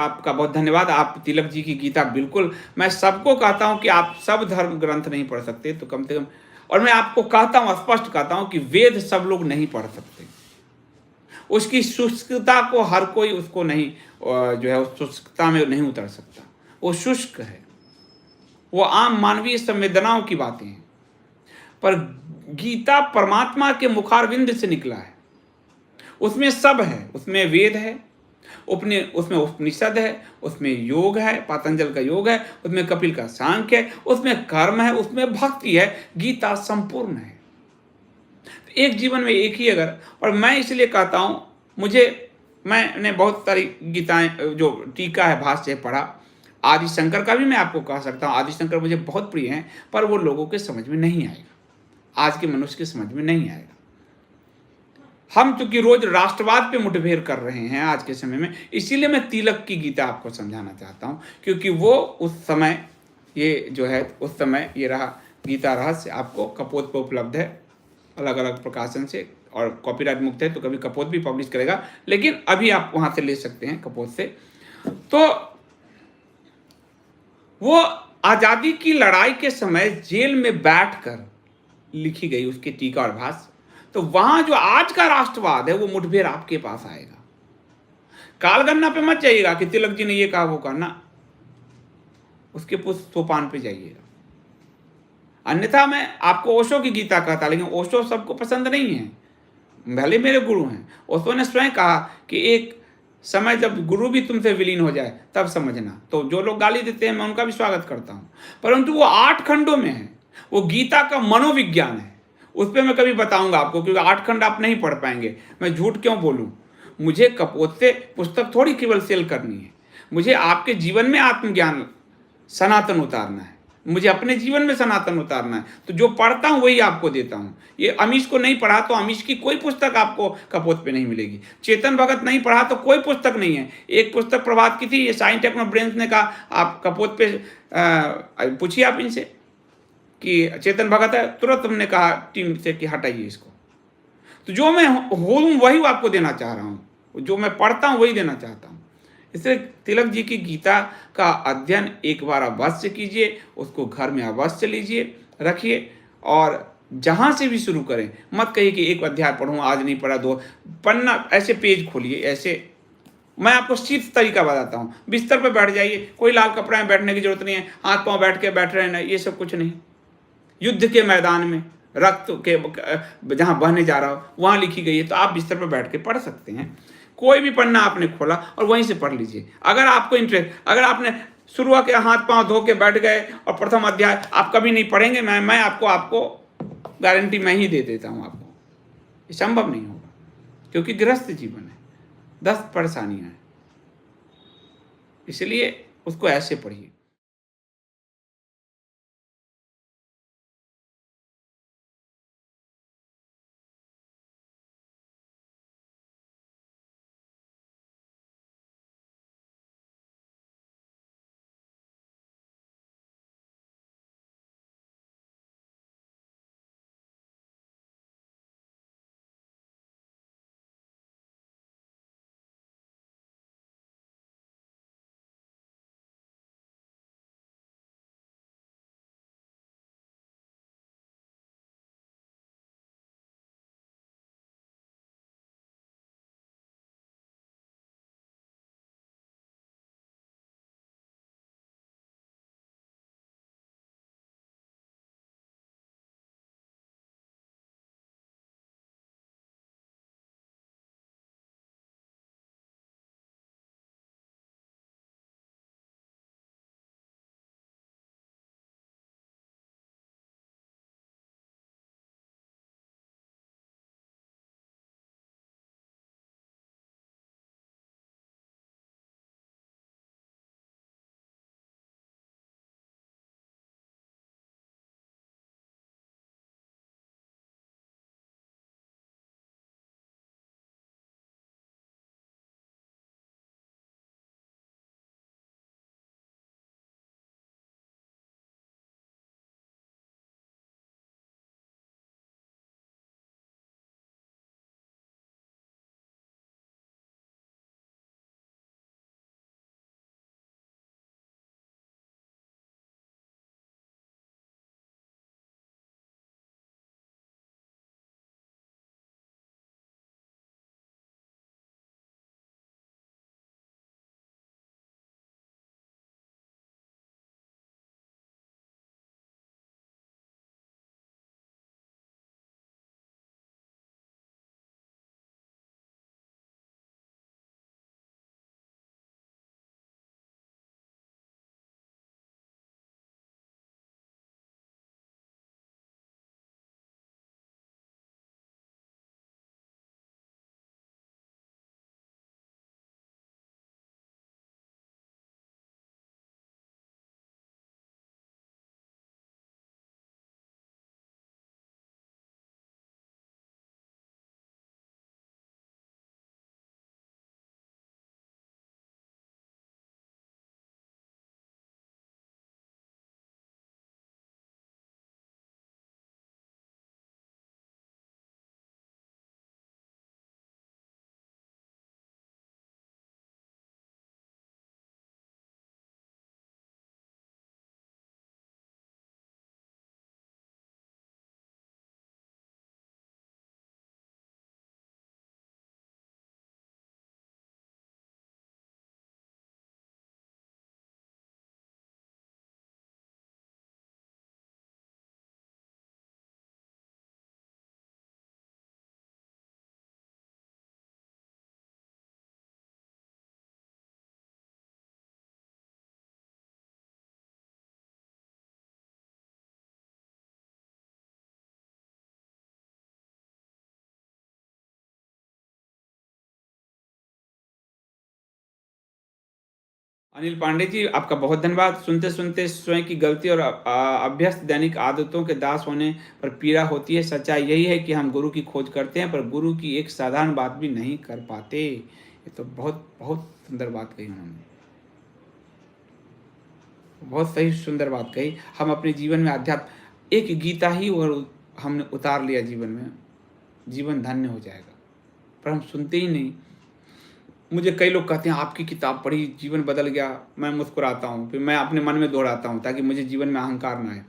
आपका बहुत धन्यवाद। आप तिलक जी की गीता बिल्कुल, मैं सबको कहता हूँ कि आप सब धर्म ग्रंथ नहीं पढ़ सकते तो कम से कम, और मैं आपको कहता हूँ, स्पष्ट कहता हूँ कि वेद सब लोग नहीं पढ़ सकते। उसकी शुष्कता को हर कोई उसको नहीं जो है उस शुष्कता में नहीं उतर सकता। वो शुष्क है, वो आम मानवीय संवेदनाओं की बातें हैं। पर गीता परमात्मा के मुखारविंद से निकला है। उसमें सब है, उसमें वेद है, उसमें उपनिषद है, उसमें योग है, पातंजल का योग है, उसमें कपिल का सांख्य है, उसमें कर्म है, उसमें भक्ति है। गीता संपूर्ण है। एक जीवन में एक ही अगर, और मैं इसलिए कहता हूं, मैंने बहुत सारी गीताएं जो टीका है, भाष्य पढ़ा। आदि शंकर का भी मैं आपको कह सकता हूं, आदि शंकर मुझे बहुत प्रिय हैं, पर वो लोगों के समझ में नहीं आएगा, आज के मनुष्य के समझ में नहीं आएगा। हम चूंकि रोज राष्ट्रवाद पे मुठभेड़ कर रहे हैं आज के समय में, इसीलिए मैं तिलक की गीता आपको समझाना चाहता हूं, क्योंकि वो उस समय, ये जो है उस समय ये रहा गीता रहस्य, आपको कपोत पे उपलब्ध है अलग अलग प्रकाशन से, और कॉपीराइट मुक्त है तो कभी कपोत भी पब्लिश करेगा, लेकिन अभी आप वहां से ले सकते हैं कपोत से। तो वो आजादी की लड़ाई के समय जेल में बैठकर लिखी गई उसकी टीका और भाष्य। तो वहां जो आज का राष्ट्रवाद है वो मुठभेड़ आपके पास आएगा। कालगन्ना पे मत जाइएगा कि तिलक जी ने ये कहा वो करना, उसके पुष्प सोपान पे जाइएगा। अन्यथा मैं आपको ओशो की गीता कहता, लेकिन ओशो सबको पसंद नहीं है, भले मेरे गुरु हैं। ओशो ने स्वयं कहा कि एक समय जब गुरु भी तुमसे विलीन हो जाए तब समझना। तो जो लोग गाली देते हैं मैं उनका भी स्वागत करता हूं, परंतु वो 8 खंडों में है, वो गीता का मनोविज्ञान है। उस पर मैं कभी बताऊंगा आपको, क्योंकि 8 खंड आप नहीं पढ़ पाएंगे। मैं झूठ क्यों बोलूं, मुझे कपोत से पुस्तक थोड़ी केवल सेल करनी है, मुझे आपके जीवन में आत्मज्ञान सनातन उतारना है, मुझे अपने जीवन में सनातन उतारना है। तो जो पढ़ता हूं वही आपको देता हूं। ये अमीश को नहीं पढ़ा तो अमीश की कोई पुस्तक आपको कपोत पे नहीं मिलेगी। चेतन भगत नहीं पढ़ा तो कोई पुस्तक नहीं है। एक पुस्तक प्रभात की थी, ये साइंस टेक्नो ब्रेन्स ने कहा आप कपोत पे पूछिए आप इनसे कि चेतन भगत है, तुरंत हमने कहा टीम से कि हटाइए इसको। तो जो मैं हूँ वही आपको देना चाह रहा हूँ, जो मैं पढ़ता हूँ वही देना चाहता हूँ। इसलिए तिलक जी की गीता का अध्ययन एक बार अवश्य कीजिए, उसको घर में अवश्य लीजिए, रखिए, और जहाँ से भी शुरू करें, मत कहिए कि एक अध्याय पढ़ूँ, आज नहीं पढ़ा, 2 पन्ना, ऐसे पेज खोलिए। ऐसे मैं आपको सीधा तरीका बताता हूँ, बिस्तर पर बैठ जाइए, कोई लाल कपड़ा में बैठने की जरूरत नहीं है, हाथ पाँव बैठ के बैठ रहे हैं, ये सब कुछ नहीं। युद्ध के मैदान में रक्त के जहां बहने जा रहा हो वहां लिखी गई है, तो आप बिस्तर पर बैठ के पढ़ सकते हैं। कोई भी पन्ना आपने खोला और वहीं से पढ़ लीजिए। अगर आपको इंटरेस्ट, अगर आपने शुरू के हाथ पांव धो के बैठ गए और प्रथम अध्याय आप कभी नहीं पढ़ेंगे, मैं आपको गारंटी मैं ही दे देता हूं आपको, ये संभव नहीं होगा, क्योंकि गृहस्थ जीवन है, 10 परेशानियां हैं। इसलिए उसको ऐसे पढ़िए। अनिल पांडे जी, आपका बहुत धन्यवाद। सुनते-सुनते स्वयं की गलती और अभ्यस्त दैनिक आदतों के दास होने पर पीड़ा होती है। सच्चाई यही है कि हम गुरु की खोज करते हैं, पर गुरु की एक साधारण बात भी नहीं कर पाते। ये तो बहुत बहुत सुंदर बात कही उन्होंने। बहुत सही सुंदर बात कही। हम अपने जीवन में अध्यात्म एक गीता ही और हमने उतार लिया जीवन में, जीवन धन्य हो जाएगा। पर हम सुनते ही नहीं। मुझे कई लोग कहते हैं आपकी किताब पढ़ी, जीवन बदल गया। मैं मुस्कुराता हूँ, फिर मैं अपने मन में दोहराता हूँ ताकि मुझे जीवन में अहंकार ना आए।